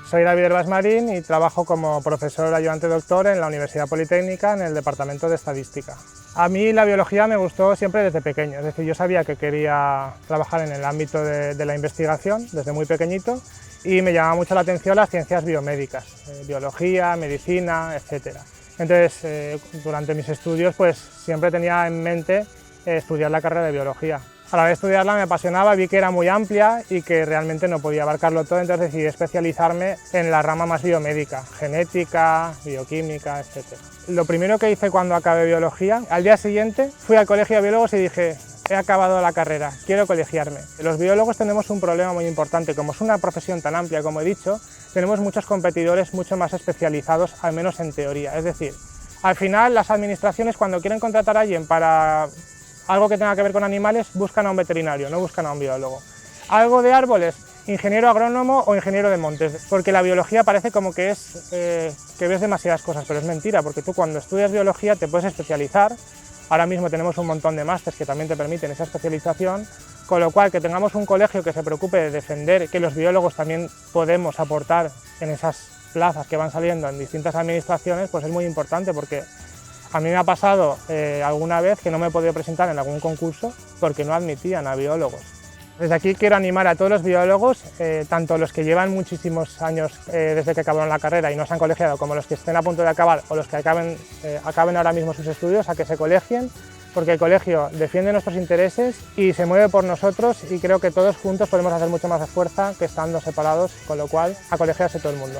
Soy David Herbas Marín y trabajo como profesor ayudante doctor en la Universidad Politécnica en el Departamento de Estadística. A mí la biología me gustó siempre desde pequeño, es decir, yo sabía que quería trabajar en el ámbito de la investigación desde muy pequeñito y me llamaba mucho la atención las ciencias biomédicas, biología, medicina, etc. Entonces, durante mis estudios pues siempre tenía en mente estudiar la carrera de biología. A la hora de estudiarla me apasionaba, vi que era muy amplia y que realmente no podía abarcarlo todo, entonces decidí especializarme en la rama más biomédica, genética, bioquímica, etc. Lo primero que hice cuando acabé biología, al día siguiente fui al colegio de biólogos y dije, he acabado la carrera, quiero colegiarme. Los biólogos tenemos un problema muy importante, como es una profesión tan amplia como he dicho, tenemos muchos competidores mucho más especializados, al menos en teoría. Es decir, al final las administraciones cuando quieren contratar a alguien para algo que tenga que ver con animales, buscan a un veterinario, no buscan a un biólogo. Algo de árboles, ingeniero agrónomo o ingeniero de montes, porque la biología parece como que es que ves demasiadas cosas, pero es mentira, porque tú cuando estudias biología te puedes especializar. Ahora mismo tenemos un montón de másteres que también te permiten esa especialización, con lo cual que tengamos un colegio que se preocupe de defender que los biólogos también podemos aportar en esas plazas que van saliendo en distintas administraciones, pues es muy importante, porque a mí me ha pasado alguna vez que no me he podido presentar en algún concurso porque no admitían a biólogos. Desde aquí quiero animar a todos los biólogos, tanto los que llevan muchísimos años desde que acabaron la carrera y no se han colegiado, como los que estén a punto de acabar o los que acaben ahora mismo sus estudios, a que se colegien, porque el colegio defiende nuestros intereses y se mueve por nosotros, y creo que todos juntos podemos hacer mucho más fuerza que estando separados, con lo cual a colegiarse todo el mundo.